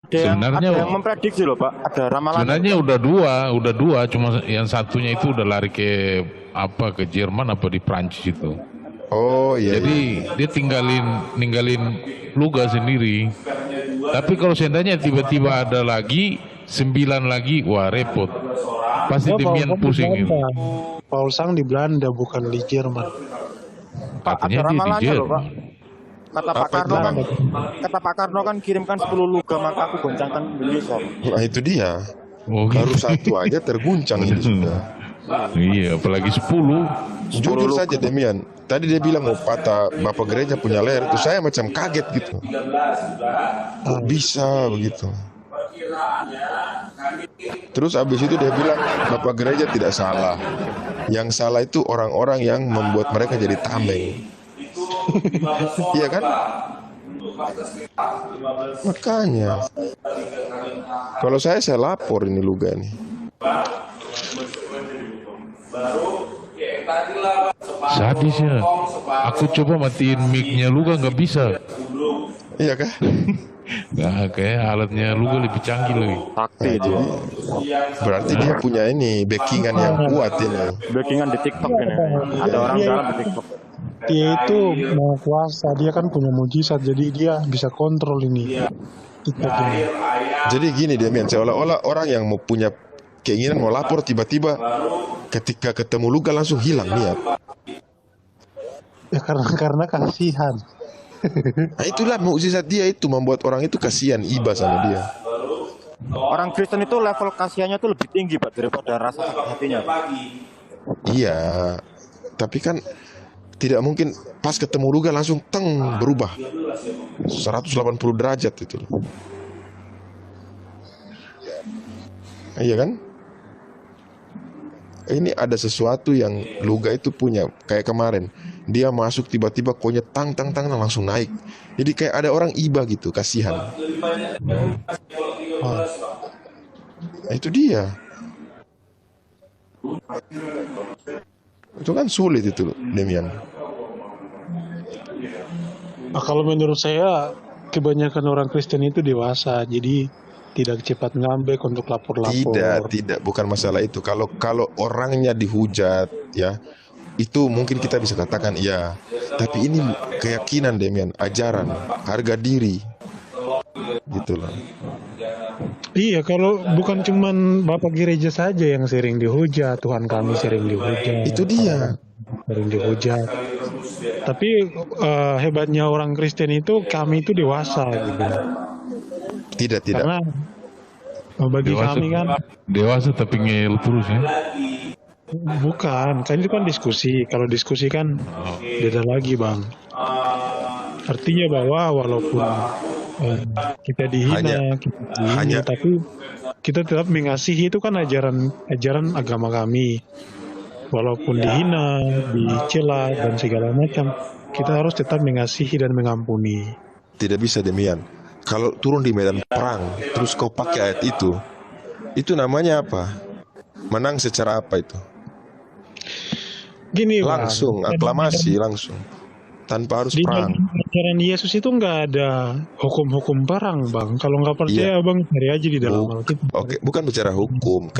Sebenarnya ada yang memprediksi loh Pak, ada ramalan. sebenarnya udah dua, cuma yang satunya itu udah lari ke apa, ke Jerman apa di Prancis itu. Oh iya, Jadi iya. dia ninggalin Luga sendiri. Tapi kalau seandainya tiba-tiba ada lagi 9 lagi, wah repot. Pasti Ya, Demian pusing itu. Paul Sang di Belanda bukan di Jerman. Pak, ada Katanya dia di ramalannya loh Pak. Jerman. Kata Pak Apa itu? Karno kan, kata Pak Karno kan kirimkan 10 Luga maka aku goncangkan Indonesia. Nah itu dia. Oh Baru gitu. satu aja terguncang ini sudah. Iya, apalagi 10. Jujur saja Demian, tadi dia bilang mau patah Bapak Gereja punya leher, itu saya macam kaget gitu. Kok bisa begitu? Terus abis itu dia bilang Bapak Gereja tidak salah. Yang salah itu orang-orang yang membuat mereka jadi tameng. Iya kan? Makanya kalau saya lapor ini Luga nih. Sadis ya. Aku coba matiin mic-nya Luga nggak bisa. Iya kah? Nah, kayak alatnya Luga lebih canggih lagi. Sakti itu. Berarti dia punya ini backingan yang kuat ini. Backingan di TikTok ini. Ada orang dalam di TikTok. Dia itu mau kuasa, dia kan punya mujizat, jadi dia bisa kontrol ini. TikTok ini. Jadi gini Demian, seolah-olah orang yang mau punya keinginan mau lapor tiba-tiba ketika ketemu Luga langsung hilang niat. Ya karena kasihan. Nah itulah mukjizat dia itu, membuat orang itu kasihan, iba sama dia. Orang Kristen itu level kasihannya tuh lebih tinggi Pak daripada rasa sakit hatinya. Iya, tapi kan tidak mungkin pas ketemu Luga langsung berubah 180 derajat itu. Iya kan? Ini ada sesuatu yang Luga itu punya. Kayak kemarin dia masuk tiba-tiba konya tang langsung naik. Jadi kayak ada orang iba gitu, kasihan. Nah, itu dia. Itu kan sulit itu Demian. Nah, kalau menurut saya kebanyakan orang Kristen itu dewasa, jadi tidak cepat ngambek untuk lapor-lapor. Tidak, bukan masalah itu. Kalau orangnya dihujat, ya, itu mungkin kita bisa katakan iya. Tapi ini keyakinan Demian, ajaran, harga diri, gitulah. Iya, kalau bukan cuman Bapak Gereja saja yang sering dihujat, Tuhan kami sering dihujat. Itu dia. Sering dihujat. Tapi hebatnya orang Kristen itu kami itu dewasa gitu. Tidak. Karena bagi kami kan dewasa tapi ngeyel terus ya. bukan, kan itu kan diskusi. Kalau diskusi kan beda lagi Bang. Artinya bahwa walaupun kita dihina, tapi kita tetap mengasihi, itu kan ajaran agama kami. Walaupun dihina, dicela dan segala macam, kita harus tetap mengasihi dan mengampuni. Tidak bisa Demian. Kalau turun di medan perang, terus kau pakai ayat itu namanya apa? Menang secara apa itu? Gini langsung, Bang, aklamasi langsung, tanpa harus di perang. ajaran Yesus itu nggak ada hukum-hukum perang Bang. Kalau nggak percaya Bang, cari aja di dalam Alkitab. Oke, bukan bicara hukum.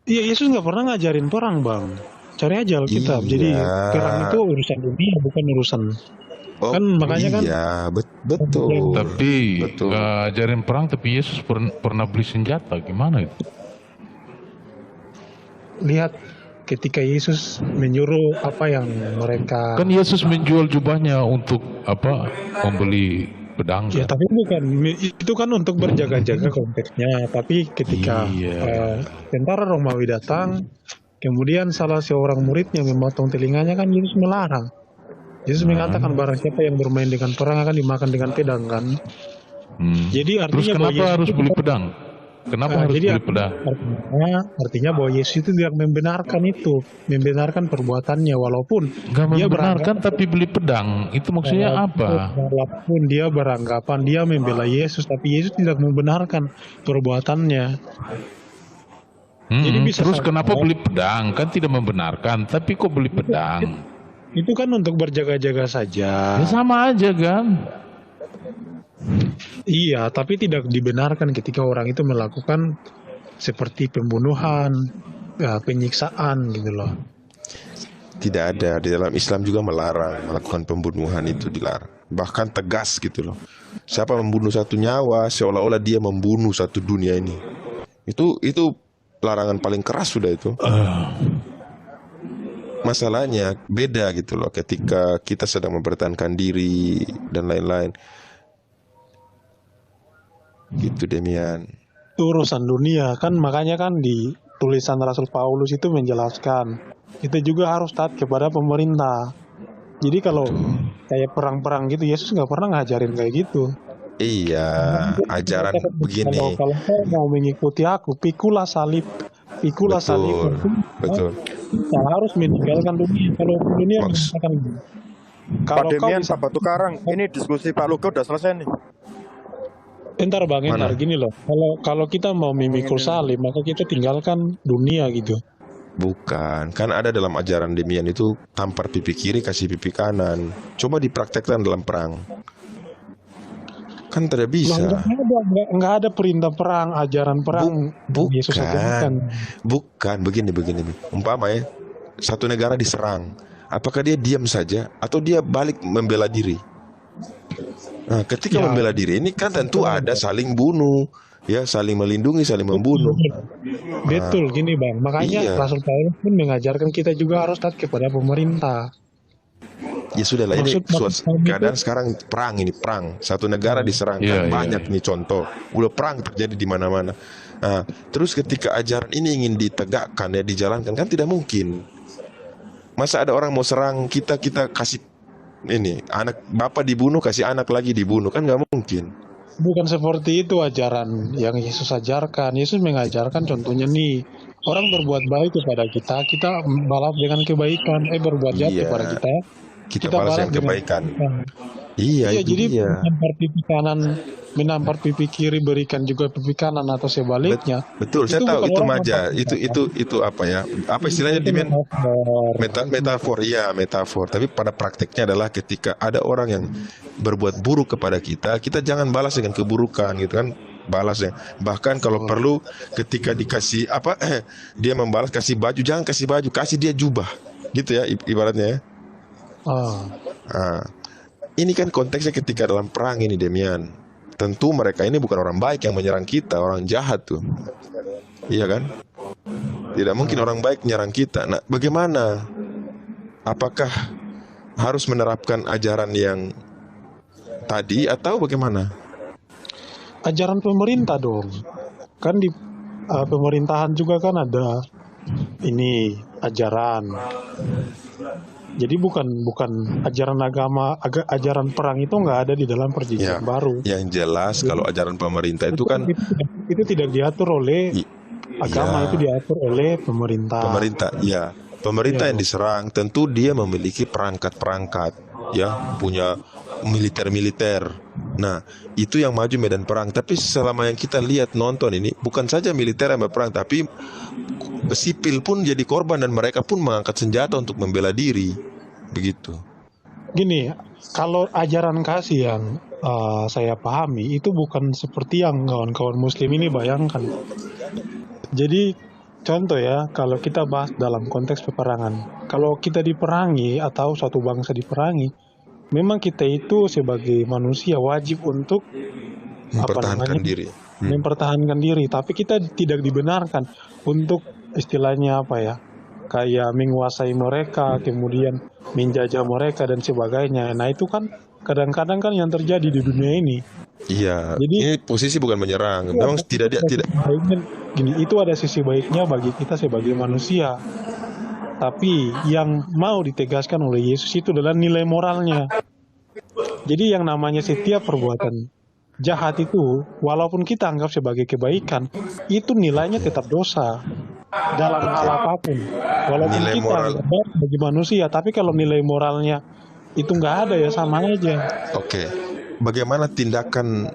Iya, Yesus nggak pernah ngajarin perang Bang. Cari aja Alkitab. Jadi perang itu urusan dunia, bukan urusan. Kan makanya kan. Iya, betul. Tapi ngajarin perang, tapi Yesus pernah beli senjata, gimana itu? Lihat ketika Yesus menyuruh apa yang mereka. Kan Yesus menjual jubahnya untuk apa? Membeli pedang. Ya, tapi bukan, itu kan untuk berjaga-jaga konteksnya. Tapi ketika tentara Romawi datang, kemudian salah seorang muridnya memotong telinganya, kan Yesus melarang. Yesus mengatakan barang siapa yang bermain dengan perang akan dimakan dengan pedang kan. Jadi artinya terus kenapa harus beli pedang? Kenapa harus beli pedang? Artinya bahwa Yesus itu tidak membenarkan perbuatannya, walaupun nggak membenarkan tapi beli pedang. Itu maksudnya apa? Walaupun dia beranggapan dia membela Yesus, tapi Yesus tidak membenarkan perbuatannya. Jadi bisa terus kenapa beli pedang? Kan tidak membenarkan, tapi kok beli pedang? Itu kan untuk berjaga-jaga saja. Ya sama aja kan. Iya, tapi tidak dibenarkan ketika orang itu melakukan seperti pembunuhan, penyiksaan gitu loh. Tidak ada, di dalam Islam juga melarang melakukan pembunuhan, itu dilarang. Bahkan tegas gitu loh. Siapa membunuh satu nyawa seolah-olah dia membunuh satu dunia ini. Itu larangan paling keras sudah itu. Masalahnya beda gitu loh ketika kita sedang mempertahankan diri dan lain-lain. Gitu Demian. Itu urusan dunia kan, makanya kan di tulisan Rasul Paulus itu menjelaskan kita juga harus taat kepada pemerintah. Jadi kalau kayak perang-perang gitu, Yesus nggak pernah ngajarin kayak gitu. Iya, ajaran begini. Kalau kau mau mengikuti aku, pikulah salib, Betul, betul. kita harus meninggalkan dunia. Kalau dunia Maks- mengatakan Pak kalau kau Demian, bisa, Pak Batu Karang, ini diskusi Pak Lugo udah selesai nih. entar bang, entar Mana? gini loh. Kalau kita mau memikul salib, maka kita tinggalkan dunia gitu. Bukan, kan ada dalam ajaran Demian itu tampar pipi kiri kasih pipi kanan. Coba dipraktekkan dalam perang. Kan tidak Loh, bisa. nggak ada perintah perang, ajaran perang. Yesus ajarkan. Bukan, begini. Umpama ya, satu negara diserang. Apakah dia diam saja atau dia balik membela diri? Nah, ketika Ya. membela diri ini kan tentu ada saling bunuh, ya, saling melindungi, saling membunuh. Betul, gini bang. Makanya Iya. Rasul Paulus pun mengajarkan kita juga harus taat kepada pemerintah. Ya sudah lah, ini Maksud kami keadaan sekarang perang. Satu negara diserang, Iya, kan iya, banyak nih contoh. Udah perang terjadi di mana-mana. Nah, terus ketika ajaran ini ingin ditegakkan ya dijalankan kan tidak mungkin. Masa ada orang mau serang kita kasih ini anak bapak dibunuh kasih anak lagi dibunuh, kan nggak mungkin. bukan seperti itu ajaran yang Yesus ajarkan. Yesus mengajarkan contohnya nih, orang berbuat baik kepada kita, kita balas dengan kebaikan. Berbuat jahat Iya. kepada Kita balas yang kebaikan. Iya, itu jadi dia. menampar pipi kanan, menampar pipi kiri, berikan juga pipi kanan atau sebaliknya. Betul, saya Itu tahu bukan itu orang maja. melakukan Itu apa ya? Apa istilahnya Itu Dimen? metafor. Metafor, iya metafor. Tapi pada prakteknya adalah ketika ada orang yang berbuat buruk kepada kita, kita jangan balas dengan keburukan gitu kan, balasnya. Bahkan kalau perlu ketika dikasih apa, dia membalas kasih baju, jangan kasih baju, kasih dia jubah, gitu ya ibaratnya ya. Nah, ini kan konteksnya ketika dalam perang ini Demian. Tentu mereka ini bukan orang baik yang menyerang kita, orang jahat tuh. Iya kan? Tidak mungkin orang baik menyerang kita. Nah, bagaimana? Apakah harus menerapkan ajaran yang tadi atau bagaimana? Ajaran pemerintah dong. Kan di pemerintahan juga kan ada ini ajaran. Jadi bukan ajaran agama, ajaran perang itu nggak ada di dalam perjanjian baru. Yang jelas kalau ajaran pemerintah itu kan Itu tidak diatur oleh agama, ya. itu diatur oleh pemerintah. Pemerintah yang diserang tentu dia memiliki perangkat-perangkat, ya, punya militer. Nah, itu yang maju medan perang. Tapi selama yang kita lihat nonton ini, bukan saja militer yang berperang, tapi sipil pun jadi korban dan mereka pun mengangkat senjata untuk membela diri. Begitu. Gini, kalau ajaran kasih yang saya pahami itu bukan seperti yang kawan-kawan muslim ini bayangkan. Jadi contoh ya, kalau kita bahas dalam konteks peperangan, kalau kita diperangi atau suatu bangsa diperangi, memang kita itu sebagai manusia wajib untuk Mempertahankan diri. mempertahankan diri, tapi kita tidak dibenarkan untuk istilahnya apa ya, kayak menguasai mereka, kemudian menjajah mereka dan sebagainya. Nah itu kan kadang-kadang kan yang terjadi di dunia ini. Iya, Jadi ini posisi bukan menyerang. Memang tidak. Gini, itu ada sisi baiknya bagi kita sebagai manusia. Tapi yang mau ditegaskan oleh Yesus itu adalah nilai moralnya. Jadi yang namanya setiap perbuatan jahat itu, walaupun kita anggap sebagai kebaikan, itu nilainya tetap dosa dalam hal apapun. Walaupun Nilai kita moral. anggap baik bagi manusia, tapi kalau nilai moralnya itu nggak ada ya sama aja. Oke. Bagaimana tindakan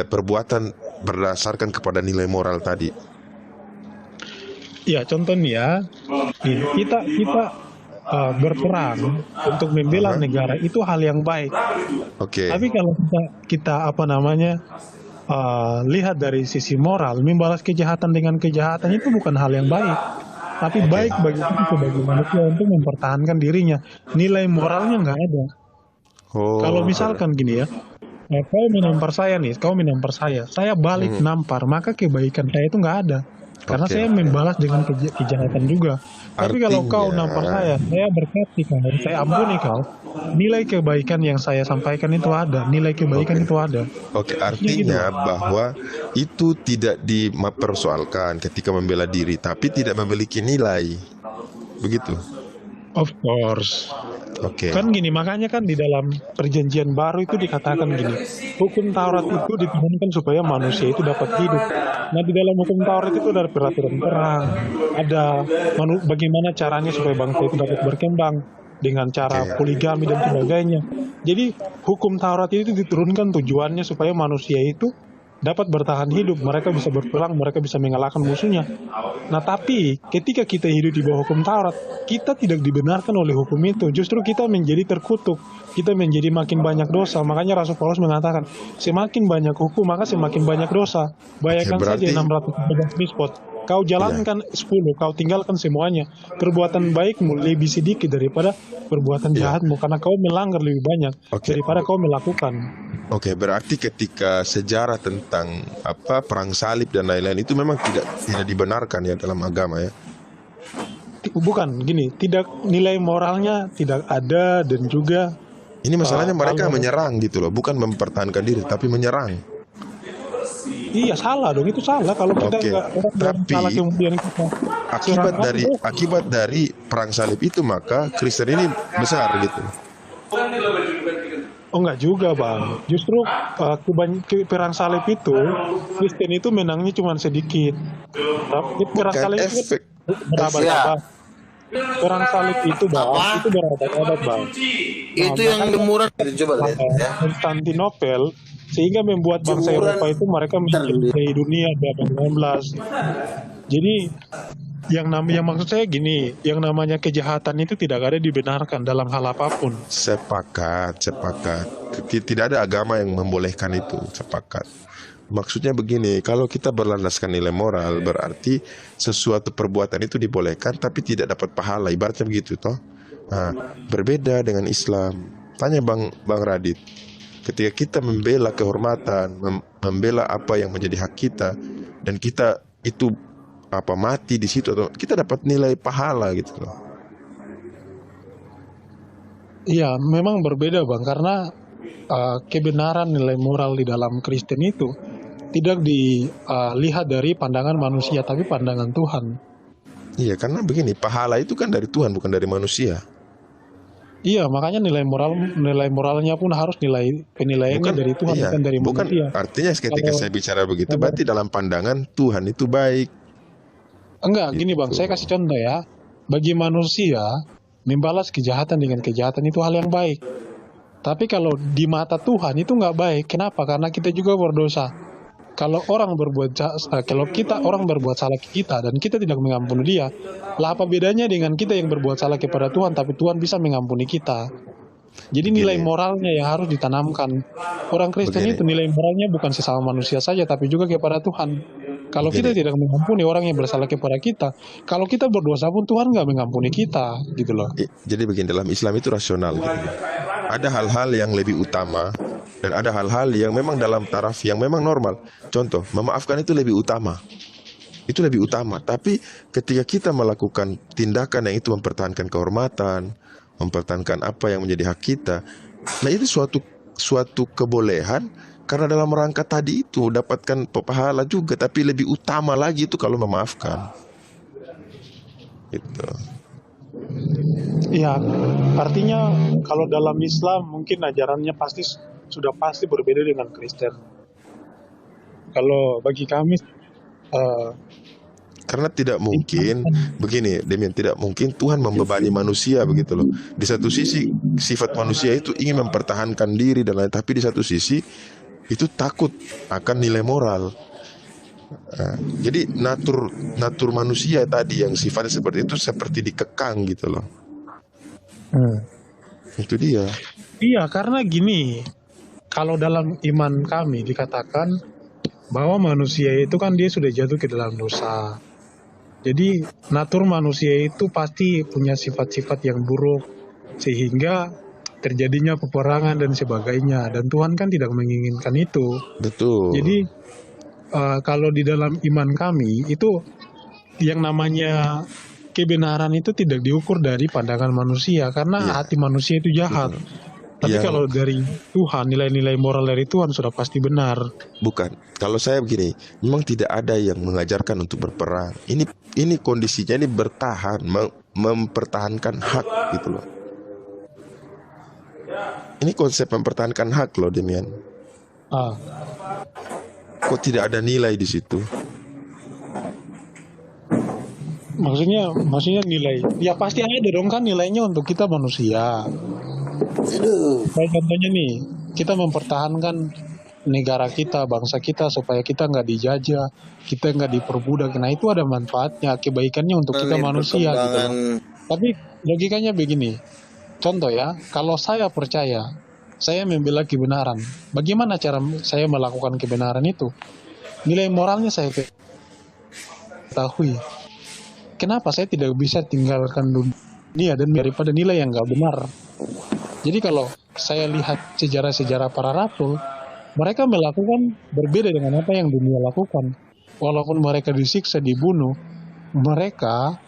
perbuatan berdasarkan kepada nilai moral tadi? Ya contohnya, kita berperang untuk membela negara itu hal yang baik. Oke. Tapi kalau kita apa namanya lihat dari sisi moral, membalas kejahatan dengan kejahatan itu bukan hal yang baik. Tapi baik bagi kita sebagai manusia untuk mempertahankan dirinya. Nilai moralnya nggak ada. Oh. Kalau misalkan gini ya, kau menampar saya nih, kau menampar saya balik nampar, maka kebaikan saya itu nggak ada. Karena Oke. saya membalas dengan kejahatan juga. Tapi kalau kau Artinya- nampar saya berkati kau, saya ampuni kau, nilai kebaikan yang saya sampaikan itu ada, nilai kebaikan itu ada. Oke, artinya bahwa itu tidak dipersoalkan ketika membela diri, tapi tidak memiliki nilai. Begitu. Of course. Oke. Kan gini, makanya kan di dalam perjanjian baru itu dikatakan gini, hukum Taurat itu diturunkan supaya manusia itu dapat hidup. Nah, di dalam hukum Taurat itu ada peraturan perang, ada bagaimana caranya supaya bangsa itu dapat berkembang dengan cara poligami dan sebagainya. Jadi hukum Taurat itu diturunkan tujuannya supaya manusia itu dapat bertahan hidup, mereka bisa berperang, mereka bisa mengalahkan musuhnya. Nah, tapi ketika kita hidup di bawah hukum Taurat, kita tidak dibenarkan oleh hukum itu. Justru kita menjadi terkutuk, kita menjadi makin banyak dosa. Makanya Rasul Paulus mengatakan, semakin banyak hukum, maka semakin banyak dosa. Bayangkan berarti- saja 613 mitzvot. Kau jalankan 10, kau tinggalkan semuanya. Perbuatan baikmu lebih sedikit daripada perbuatan jahatmu, karena kau melanggar lebih banyak daripada kau melakukan. Oke, berarti ketika sejarah tentang perang salib dan lain-lain itu memang tidak dibenarkan ya dalam agama ya. Bukan gini, tidak, nilai moralnya tidak ada, dan juga Ini masalahnya mereka kalau- menyerang gitu loh, bukan mempertahankan diri tapi menyerang. iya salah dong, itu salah kalau kita Oke, nggak tapi salah kemudian kita Akibat dari perang salib itu maka Kristen ini besar gitu. Oh enggak juga bang, justru perang salib itu Kristen itu menangnya cuma sedikit. Tapi perang Bukan salib itu efek. berabad-abad. Perang salib itu bang, itu berabad-abad bang. Itu yang murah. Coba lihat ya. Konstantinopel, sehingga membuat bangsa Eropa itu mereka menjadi dunia abad 19. Jadi yang maksud saya gini, yang namanya kejahatan itu tidak ada dibenarkan dalam hal apapun. Sepakat. Tidak ada agama yang membolehkan itu, sepakat. Maksudnya begini, kalau kita berlandaskan nilai moral, berarti sesuatu perbuatan itu dibolehkan tapi tidak dapat pahala, ibaratnya begitu toh. Nah, berbeda dengan Islam. Tanya Bang Radit, ketika kita membela kehormatan, membela apa yang menjadi hak kita, dan kita itu mati di situ, atau kita dapat nilai pahala gitu loh. Iya, memang berbeda bang, karena kebenaran nilai moral di dalam Kristen itu tidak dilihat dari pandangan manusia, tapi pandangan Tuhan. Iya, karena begini, pahala itu kan dari Tuhan, bukan dari manusia. Iya, makanya nilai moralnya pun harus penilaiannya dari Tuhan, iya, bukan dari manusia. Artinya ketika Kalau- saya bicara begitu, berarti dalam pandangan Tuhan itu baik. Enggak, gini bang, saya kasih contoh ya. Bagi manusia, membalas kejahatan dengan kejahatan itu hal yang baik. Tapi kalau di mata Tuhan itu nggak baik. Kenapa? Karena kita juga berdosa. Kalau orang orang berbuat salah ke kita dan kita tidak mengampuni dia, lah apa bedanya dengan kita yang berbuat salah kepada Tuhan tapi Tuhan bisa mengampuni kita? Jadi nilai moralnya yang harus ditanamkan. Orang Kristen Begini. itu nilai moralnya bukan sesama manusia saja tapi juga kepada Tuhan. Kalau kita tidak mengampuni orang yang bersalah kepada kita, kalau kita berdosa pun Tuhan nggak mengampuni kita, gitu loh. Jadi begini, dalam Islam itu rasional gitu. Ada hal-hal yang lebih utama dan ada hal-hal yang memang dalam taraf yang memang normal. Contoh, memaafkan itu lebih utama. Itu lebih utama. Tapi ketika kita melakukan tindakan yang itu mempertahankan kehormatan, mempertahankan apa yang menjadi hak kita, nah itu suatu kebolehan. Karena dalam rangka tadi itu dapatkan pahala juga, tapi lebih utama lagi itu kalau memaafkan. Itu. Iya, artinya kalau dalam Islam mungkin ajarannya sudah pasti berbeda dengan Kristen. Kalau bagi kami, Karena tidak mungkin begini, Demian, tidak mungkin Tuhan membebani manusia begitu loh. Di satu sisi sifat manusia itu ingin mempertahankan diri dan lain, tapi di satu sisi itu takut akan nilai moral. Nah, jadi natur manusia tadi yang sifatnya seperti itu seperti dikekang gitu loh. Hmm. Itu dia. Iya, karena gini, kalau dalam iman kami dikatakan bahwa manusia itu kan dia sudah jatuh ke dalam dosa. Jadi natur manusia itu pasti punya sifat-sifat yang buruk sehingga terjadinya peperangan dan sebagainya. Dan Tuhan kan tidak menginginkan itu. Betul. Jadi kalau di dalam iman kami itu yang namanya kebenaran itu tidak diukur dari pandangan manusia karena Iya. hati manusia itu jahat. Tapi Yang kalau dari Tuhan, nilai-nilai moral dari Tuhan sudah pasti benar. bukan. Kalau saya begini, memang tidak ada yang mengajarkan untuk berperang. Ini kondisinya ini bertahan, mempertahankan hak gitu loh. Ini konsep mempertahankan hak loh, Demian. Ah, Kok tidak ada nilai di situ? maksudnya nilai. Ya pasti ada dong kan nilainya untuk kita manusia. Kayak contohnya nih, kita mempertahankan negara kita, bangsa kita supaya kita nggak dijajah, kita nggak diperbudak. Nah itu ada manfaatnya, kebaikannya untuk kita manusia gitu loh. Tapi logikanya begini, contoh ya, kalau saya percaya, saya membela kebenaran, bagaimana cara saya melakukan kebenaran itu? Nilai moralnya saya ketahui. Kenapa saya tidak bisa tinggalkan dunia dan daripada nilai yang nggak benar? Jadi kalau saya lihat sejarah-sejarah para rasul, mereka melakukan berbeda dengan apa yang dunia lakukan. Walaupun mereka disiksa, dibunuh, mereka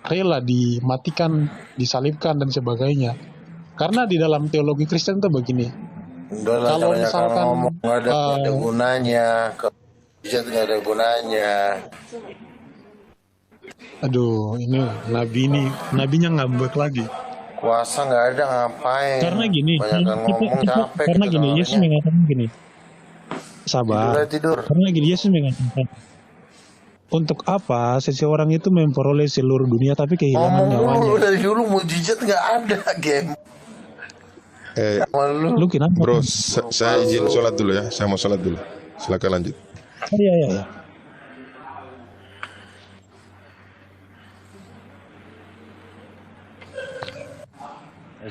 rela dimatikan, disalibkan dan sebagainya. Karena di dalam teologi Kristen itu begini. Udah lah, Kalau jangan misalkan ngomong nggak ada gunanya. Hujat nggak ada gunanya. aduh ini nabinya ngambek lagi. Kuasa nggak ada ngapain? Karena gini, Banyakan ngomong capek. karena kita gini, Yesus dengarnya. mengatakan gini, sabar. Tidur. Karena gini, Yesus mengatakan, untuk apa seseorang itu memperoleh seluruh dunia tapi kehilangan Ngomong nyawanya? mulu dari dulu mujizat nggak ada game. Sama lu. Lu kenapa? Bro, saya izin sholat dulu ya. Saya mau sholat dulu. Silakan lanjut. Iya.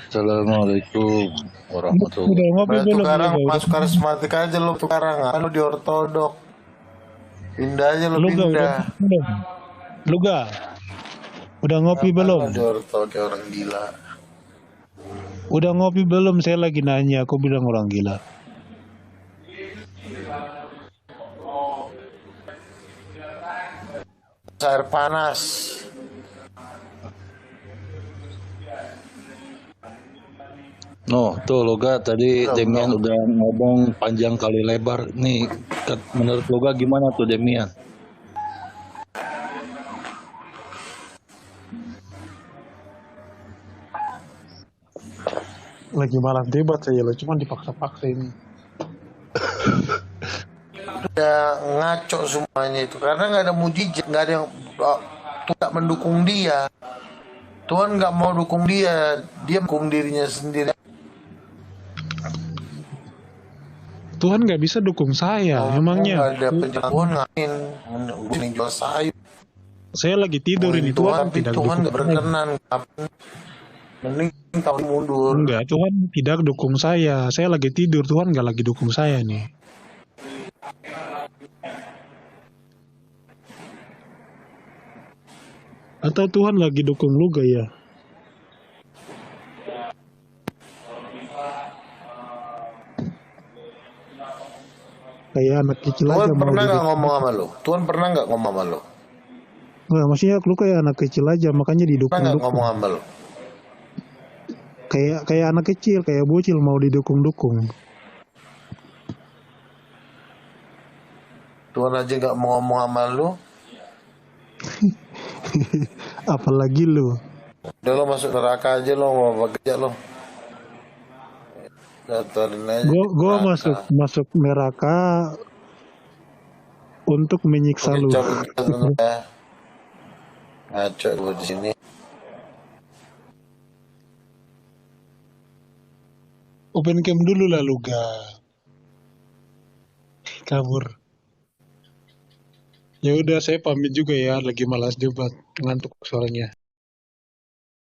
Assalamualaikum warahmatullahi Udah ngopi Udah belum? tukarang Udah. masuk karismatik aja lu tukarang. Lu di ortodok. Pindah aja lu Lu pindah. udah ngopi belum? Lu di ortodok orang gila. Udah ngopi belum? Saya lagi nanya, aku bilang orang gila. Air panas. No, tuh Loga tadi Demian udah ngomong panjang kali lebar. Nih, menurut Loga gimana tuh Demian? Lagi malam debat saya lo, cuma dipaksa-paksa ini. Udah ngaco semuanya itu karena nggak ada mujizat, nggak ada yang tidak mendukung dia. Tuhan nggak mau dukung dia, dia mendukung dirinya sendiri. Tuhan nggak bisa dukung saya, emangnya. Nggak ada penjelasan ngapain menjual sayur. Saya lagi tidur ini, Tuhan Tapi tidak Tuhan dukung nggak saya. berkenan. Mending tahun mundur. Enggak, Tuhan tidak dukung saya. Saya lagi tidur, Tuhan nggak lagi dukung saya nih. Atau Tuhan lagi dukung lu gak ya? Kayak anak kecil Tuhan aja mau pernah nggak didukung. ngomong sama lu? Tuhan pernah nggak ngomong sama lu? Nggak, maksudnya lu kayak anak kecil aja, makanya Pernah nggak didukung-dukung. ngomong sama lu? Kayak anak kecil, kayak bocil mau didukung-dukung. Tuhan aja nggak mau ngomong sama lu. Apalagi lu. Udah lo masuk neraka aja lo, mau kerja lo. Daftarin aja. Gue neraka. masuk neraka untuk menyiksa lu. Cabut ya. Ngaco gue di sini. Open cam dulu lah lu ga. Kabur. Ya udah saya pamit juga ya, lagi malas debat, ngantuk soalnya.